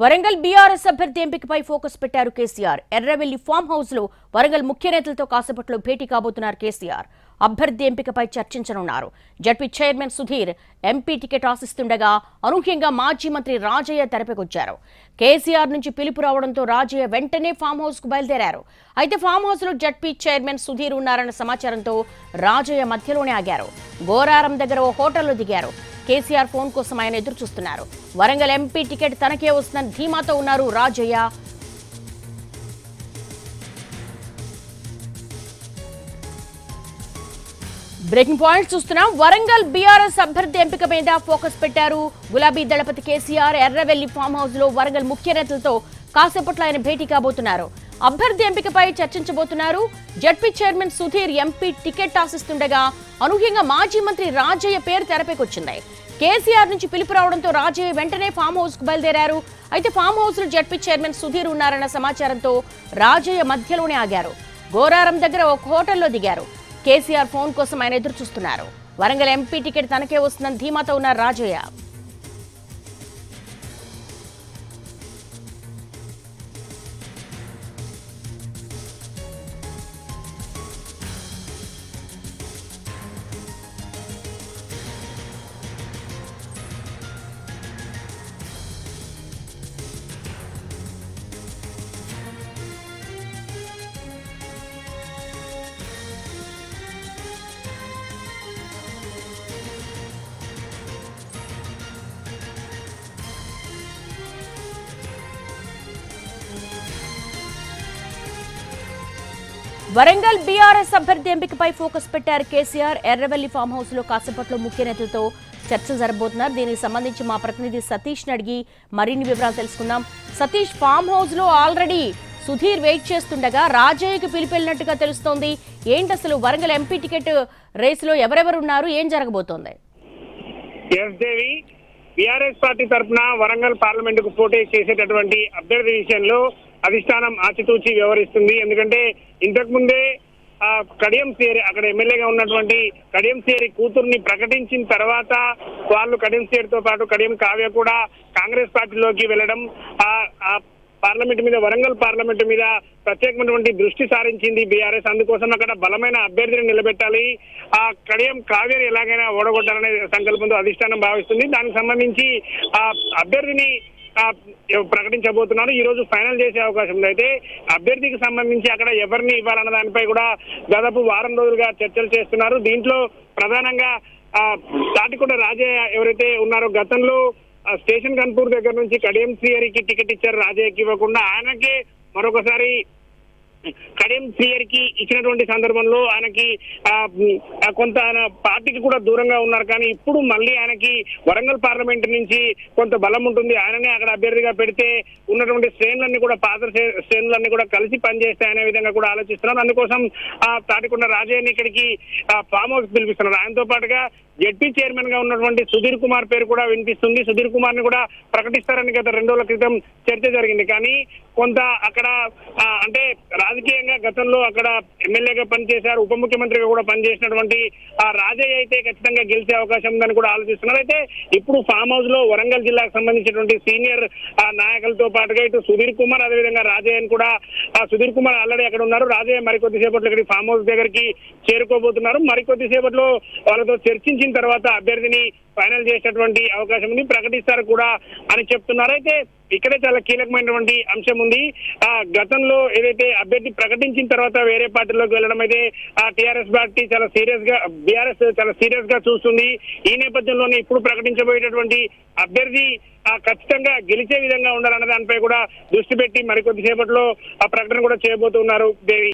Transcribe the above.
Warangal BRS అభ్యర్థి ఎంపికపై focus పెట్టారు కేసీఆర్. ఎర్రవెల్లి ఫామ్ హౌస్ లో వరంగల్ ముఖ్య నేతలతో కాసేపట్లో భేటీ కాబోతున్నారు కేసీఆర్. అభ్యర్థి ఎంపికపై చర్చించనున్నారు. ZP chairman Sudheer MP ticket ఆశిస్తుండగా అనూహ్యంగా మాజీ మంత్రి రాజయ్య తెరపైకొచ్చారు. కేసీఆర్ నుంచి పిలుపు రావడంతో రాజయ్య వెంటనే ఫామ్ హౌస్ కు బయలుదేరారు. అయితే ఫామ్ హౌస్ లో జడ్పీ చైర్మన్ సుధీర్ ఉన్నారన్న సమాచారంతో రాజయ్య మధ్యలోనే ఆగారు. గోరారం దగ్గర ఓ హోటల్లో దిగారు. కేసీఆర్ ఫోన్ కోసం ఆయన ఎదురు చూస్తున్నారు. వరంగల్ ఎంపీ టికెట్ తనకే వస్తుందని ధీమాతో ఉన్నారు రాజయ్య. బ్రేకింగ్ పాయింట్ చూస్తున్నాం. వరంగల్ బీఆర్ఎస్ అభ్యర్థి ఎంపిక మీద ఫోకస్ పెట్టారు గులాబీ దళపతి కేసీఆర్. ఎర్రవెల్లి ఫామ్ హౌస్ లో వరంగల్ ముఖ్య నేతలతో కాసేపట్లో ఆయన భేటీ కాబోతున్నారు. అభ్యర్థి ఎంపికపై చర్చించబోతున్నారు. ZP chairman Sudheer MP ticket ఆశిస్తుండగా అనూహ్యంగా మాజీ మంత్రి రాజయ్య పేరు తెరపైకొచ్చింది. కేసీఆర్ నుంచి పిలుపు రావడంతో రాజయ్య వెంటనే ఫామ్ హౌస్ కు బయలుదేరారు. అయితే ఫామ్ హౌస్ లో జడ్పీ చైర్మన్ సుధీర్ ఉన్నారన్న సమాచారంతో రాజయ్య మధ్యలోనే ఆగారు. గోరారం దగ్గర ఒక హోటల్లో దిగారు. కేసీఆర్ ఫోన్ కోసం ఆయన ఎదురు చూస్తున్నారు. వరంగల్ ఎంపీ టికెట్ తనకే వస్తుందని ధీమాతో ఉన్నారు రాజయ్య. వరంగల్ బీఆర్ఎస్ అభ్యర్థి ఎంపికపై ఫోకస్ పెట్టారు కేసీఆర్. ఎర్రవెల్లి ఫామ్ హౌస్ లో కాసేపట్లో ముఖ్య నేతలతో చర్చలు జరగబోతున్నారు. దీనికి సంబంధించి మా ప్రతినిధి సతీష్ అడిగి మరిన్ని వివరాలు తెలుసుకుందాం. సతీష్, ఫామ్ హౌస్ లో ఆల్రెడీ సుధీర్ వెయిట్ చేస్తుండగా రాజయ్యకు పిలిపెళ్ళినట్టుగా తెలుస్తోంది. ఏంటి అసలు వరంగల్ ఎంపీ టికెట్ రేసులో ఎవరెవరు ఉన్నారు, ఏం జరగబోతోంది? బీఆర్ఎస్ పార్టీ తరఫున వరంగల్ పార్లమెంట్ కు పోటీ చేసేటటువంటి అభ్యర్థి విషయంలో అధిష్టానం ఆచితూచి వ్యవహరిస్తుంది. ఎందుకంటే ఇంతకు ముందే కడియం సిఆర్ అక్కడ ఎమ్మెల్యేగా ఉన్నటువంటి కడియం సిఆర్ కూతుర్ని ప్రకటించిన తర్వాత వాళ్ళు కడియం సిఆర్ తో పాటు కడియం కావ్య కూడా కాంగ్రెస్ పార్టీలోకి వెళ్లడం పార్లమెంట్ మీద, వరంగల్ పార్లమెంట్ మీద ప్రత్యేకమైనటువంటి దృష్టి సారించింది బీఆర్ఎస్. అందుకోసం అక్కడ బలమైన అభ్యర్థిని నిలబెట్టాలి, ఆ కడియం కావ్యని ఎలాగైనా ఓడగొట్టాలనే సంకల్పంతో అధిష్టానం భావిస్తుంది. దానికి సంబంధించి ఆ అభ్యర్థిని ప్రకటించబోతున్నారు. ఈ రోజు ఫైనల్ చేసే అవకాశం ఉంది. అయితే అభ్యర్థికి సంబంధించి అక్కడ ఎవరిని ఇవ్వాలన్న దానిపై కూడా దాదాపు వారం రోజులుగా చర్చలు చేస్తున్నారు. దీంట్లో ప్రధానంగా తాటికొండ రాజయ్య ఎవరైతే ఉన్నారో, గతంలో స్టేషన్ కన్పూర్ దగ్గర నుంచి కడియం శ్రీహరికి టికెట్ ఇచ్చారు. రాజయ్యకి ఇవ్వకుండా ఆయనకే మరొకసారి కడియం శ్రీహరికి ఇచ్చినటువంటి సందర్భంలో ఆయనకి కొంత పార్టీకి కూడా దూరంగా ఉన్నారు. కానీ ఇప్పుడు మళ్ళీ ఆయనకి వరంగల్ పార్లమెంట్ నుంచి కొంత బలం ఉంటుంది. ఆయననే అక్కడ అభ్యర్థిగా పెడితే ఉన్నటువంటి శ్రేణులన్నీ కూడా, పాత శ్రేణులన్నీ కూడా కలిసి పనిచేస్తాయి అనే విధంగా కూడా ఆలోచిస్తున్నారు. అందుకోసం తాటికొండ రాజయ్యని ఇక్కడికి ఫామ్ హౌస్ పిలిపిస్తున్నారు. ఆయనతో పాటుగా జడ్పీ చైర్మన్ గా ఉన్నటువంటి సుధీర్ కుమార్ పేరు కూడా వినిపిస్తుంది. సుధీర్ కుమార్ ని కూడా ప్రకటిస్తారని గత 2 రోజుల క్రితం చర్చ జరిగింది. కానీ కొంత అక్కడ అంటే రాజకీయంగా గతంలో అక్కడ ఎమ్మెల్యేగా పనిచేశారు, ఉప ముఖ్యమంత్రిగా కూడా పనిచేసినటువంటి రాజయ్య అయితే ఖచ్చితంగా గెలిచే అవకాశం ఉందని కూడా ఆలోచిస్తున్నారు. అయితే ఇప్పుడు ఫామ్ హౌస్ లో వరంగల్ జిల్లాకు సంబంధించినటువంటి సీనియర్ నాయకులతో పాటుగా ఇటు సుధీర్ కుమార్, అదేవిధంగా రాజయ్యని కూడా, సుధీర్ కుమార్ ఆల్రెడీ అక్కడ ఉన్నారు. రాజయ్య మరికొద్దిసేపట్లో ఇక్కడికి ఫామ్ హౌస్ దగ్గరికి చేరుకోబోతున్నారు. మరికొద్దిసేపట్లో వాళ్ళతో చర్చించిన తర్వాత అభ్యర్థిని ఫైనల్ చేసేటువంటి అవకాశం ఉంది, ప్రకటిస్తారు కూడా అని చెప్తున్నారు. అయితే ఇక్కడే చాలా కీలకమైనటువంటి అంశం ఉంది. గతంలో ఏదైతే అభ్యర్థి ప్రకటించిన తర్వాత వేరే పార్టీలోకి వెళ్ళడం అయితే టీఆర్ఎస్ పార్టీ చాలా సీరియస్ గా, బీఆర్ఎస్ చాలా సీరియస్ గా చూస్తుంది. ఈ నేపథ్యంలోనే ఇప్పుడు ప్రకటించబోయేటటువంటి అభ్యర్థి ఖచ్చితంగా గెలిచే విధంగా ఉండాలన్న దానిపై కూడా దృష్టి పెట్టి మరికొద్దిసేపట్లో ఆ ప్రకటన కూడా చేయబోతున్నారు దేవి.